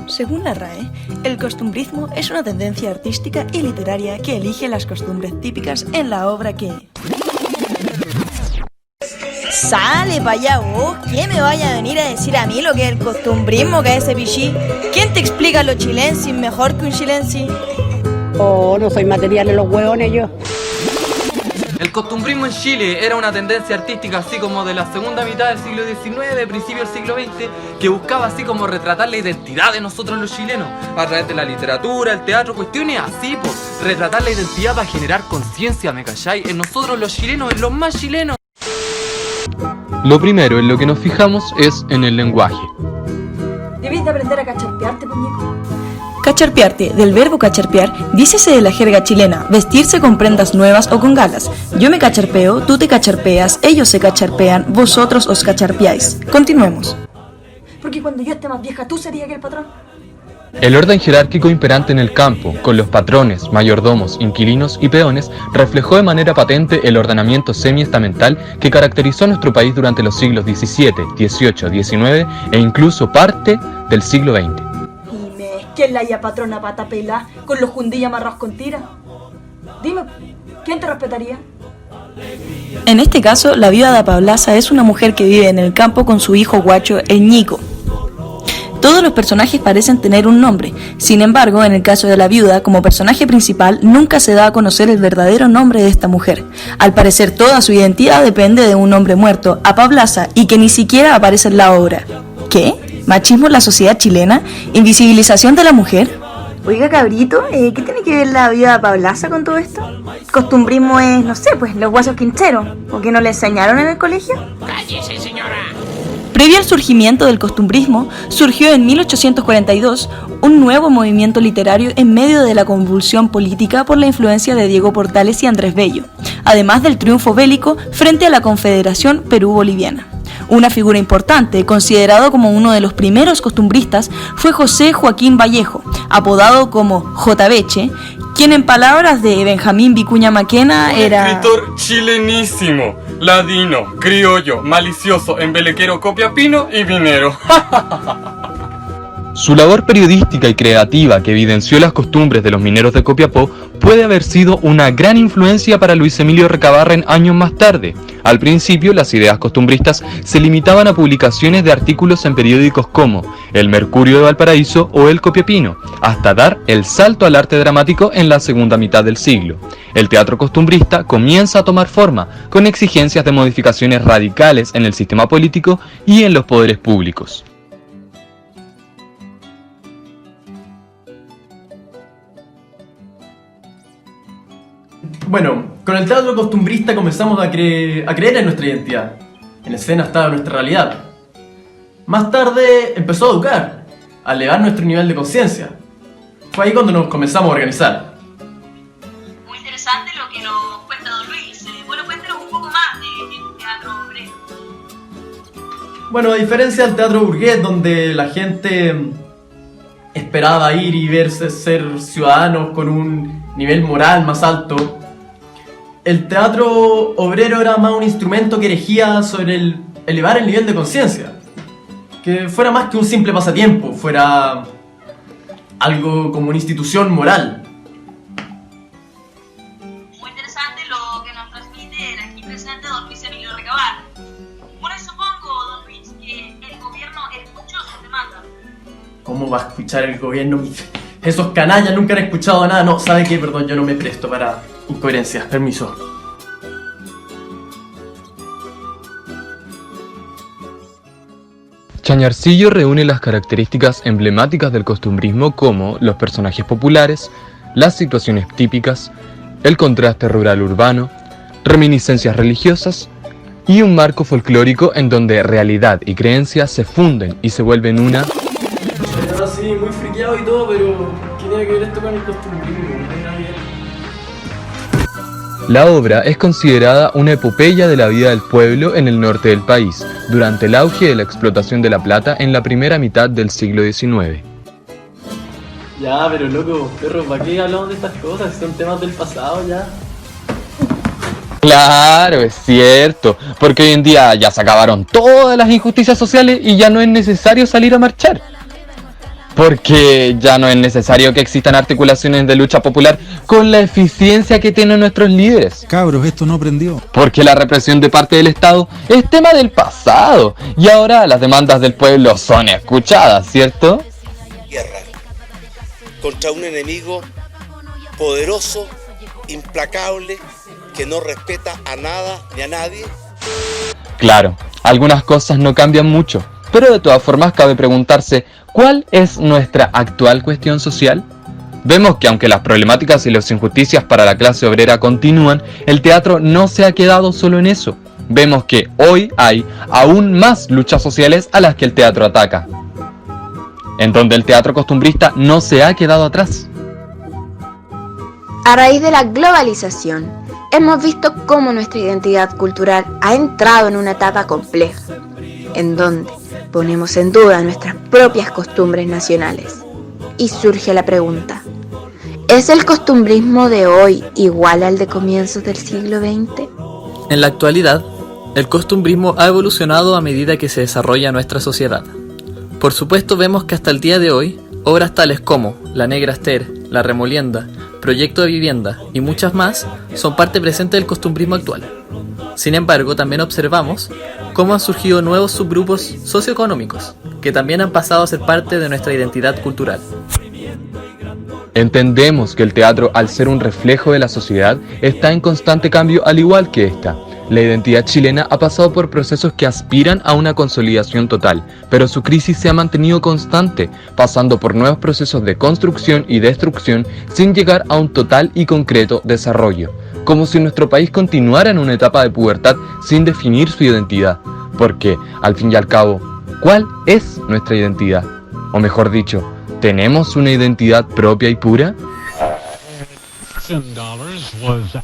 Según la RAE, el costumbrismo es una tendencia artística y literaria que elige las costumbres típicas en la obra que... Sale pa' allá vos, ¿qué me vaya a venir a decir a mí lo que es el costumbrismo, que es ese pichí? ¿Quién te explica los chilensis mejor que un chilensis? Oh, no soy material en los hueones yo. El costumbrismo en Chile era una tendencia artística así como de la segunda mitad del siglo XIX, principio del siglo XX, que buscaba así como retratar la identidad de nosotros los chilenos a través de la literatura, el teatro, cuestiones así, pues, retratar la identidad para generar conciencia, ¿me cachai? En nosotros los chilenos, en los más chilenos. Lo primero en lo que nos fijamos es en el lenguaje. Debes de aprender a cacharpearte, puñeco. Cacharpearte, del verbo cacharpear, dícese de la jerga chilena, vestirse con prendas nuevas o con galas. Yo me cacharpeo, tú te cacharpeas, ellos se cacharpean, vosotros os cacharpeáis. Continuemos. Porque cuando yo esté más vieja, ¿tú serías el patrón? El orden jerárquico imperante en el campo, con los patrones, mayordomos, inquilinos y peones, reflejó de manera patente el ordenamiento semiestamental que caracterizó a nuestro país durante los siglos XVII, XVIII, XIX e incluso parte del siglo XX. ¿Quién la haya patrona pata pela con los jundillos amarrados con tira? Dime, ¿quién te respetaría? En este caso, la viuda de Pablaza es una mujer que vive en el campo con su hijo guacho, el Ñico. Todos los personajes parecen tener un nombre, sin embargo, en el caso de la viuda, como personaje principal, nunca se da a conocer el verdadero nombre de esta mujer. Al parecer, toda su identidad depende de un hombre muerto, a Pablaza, y que ni siquiera aparece en la obra. ¿Qué? ¿Machismo en la sociedad chilena? ¿Invisibilización de la mujer? Oiga, cabrito, ¿qué tiene que ver la viuda de Pablaza con todo esto? Costumbrismo es, no sé, pues, los guasos quincheros. ¿O que no le enseñaron en el colegio? ¡Cállese, señora! Previo al surgimiento del costumbrismo, surgió en 1842 un nuevo movimiento literario en medio de la convulsión política por la influencia de Diego Portales y Andrés Bello, además del triunfo bélico frente a la Confederación Perú-Boliviana. Una figura importante, considerado como uno de los primeros costumbristas, fue José Joaquín Vallejo, apodado como J. Beche, quien en palabras de Benjamín Vicuña Maquena era... escritor chilenísimo, ladino, criollo, malicioso, embelequero, copiapino y vinero. Su labor periodística y creativa que evidenció las costumbres de los mineros de Copiapó puede haber sido una gran influencia para Luis Emilio Recabarren años más tarde. Al principio, las ideas costumbristas se limitaban a publicaciones de artículos en periódicos como El Mercurio de Valparaíso o El Copiapino, hasta dar el salto al arte dramático en la segunda mitad del siglo. El teatro costumbrista comienza a tomar forma, con exigencias de modificaciones radicales en el sistema político y en los poderes públicos. Bueno, con el teatro costumbrista comenzamos a creer en nuestra identidad. En escena estaba nuestra realidad. Más tarde empezó a educar, a elevar nuestro nivel de conciencia. Fue ahí cuando nos comenzamos a organizar. Muy interesante lo que nos cuenta don Luis. Bueno, cuéntenos un poco más del teatro obrero. Bueno, a diferencia del teatro burgués, donde la gente esperaba ir y verse ser ciudadanos con un nivel moral más alto, el teatro obrero era más un instrumento que erigía sobre elevar el nivel de conciencia. Que fuera más que un simple pasatiempo, fuera algo como una institución moral. Muy interesante lo que nos transmite el aquí presente don Luis Emilio Recabarren. Bueno, supongo, don Luis, que el gobierno escuchó su demanda. ¿Cómo va a escuchar el gobierno? Esos canallas nunca han escuchado nada. No, ¿sabe qué? Perdón, yo no me presto para incoherencias. Permiso. Chañarcillo reúne las características emblemáticas del costumbrismo como los personajes populares, las situaciones típicas, el contraste rural-urbano, reminiscencias religiosas y un marco folclórico en donde realidad y creencia se funden y se vuelven una... Ahora sí, muy friqueado y todo, pero ¿qué tiene que ver esto con el costumbrismo? La obra es considerada una epopeya de la vida del pueblo en el norte del país, durante el auge de la explotación de la plata en la primera mitad del siglo XIX. Ya, pero loco, perro, ¿para qué hablamos de estas cosas? Son temas del pasado ya. Claro, es cierto, porque hoy en día ya se acabaron todas las injusticias sociales y ya no es necesario salir a marchar. Porque ya no es necesario que existan articulaciones de lucha popular con la eficiencia que tienen nuestros líderes. Cabros, esto no prendió. Porque la represión de parte del Estado es tema del pasado y ahora las demandas del pueblo son escuchadas, ¿cierto? Guerra contra un enemigo poderoso, implacable, que no respeta a nada ni a nadie. Claro, algunas cosas no cambian mucho, pero de todas formas cabe preguntarse, ¿cuál es nuestra actual cuestión social? Vemos que aunque las problemáticas y las injusticias para la clase obrera continúan, el teatro no se ha quedado solo en eso. Vemos que hoy hay aún más luchas sociales a las que el teatro ataca, en donde el teatro costumbrista no se ha quedado atrás. A raíz de la globalización, hemos visto cómo nuestra identidad cultural ha entrado en una etapa compleja, en donde ponemos en duda nuestras propias costumbres nacionales. Y surge la pregunta, ¿es el costumbrismo de hoy igual al de comienzos del siglo XX? En la actualidad, el costumbrismo ha evolucionado a medida que se desarrolla nuestra sociedad. Por supuesto, vemos que hasta el día de hoy, obras tales como La Negra Ester, La Remolienda, Proyecto de Vivienda y muchas más son parte presente del costumbrismo actual. Sin embargo, también observamos cómo han surgido nuevos subgrupos socioeconómicos que también han pasado a ser parte de nuestra identidad cultural. Entendemos que el teatro, al ser un reflejo de la sociedad, está en constante cambio al igual que esta. La identidad chilena ha pasado por procesos que aspiran a una consolidación total, pero su crisis se ha mantenido constante, pasando por nuevos procesos de construcción y destrucción sin llegar a un total y concreto desarrollo, como si nuestro país continuara en una etapa de pubertad sin definir su identidad, porque, al fin y al cabo, ¿cuál es nuestra identidad? O mejor dicho, ¿tenemos una identidad propia y pura? $10 was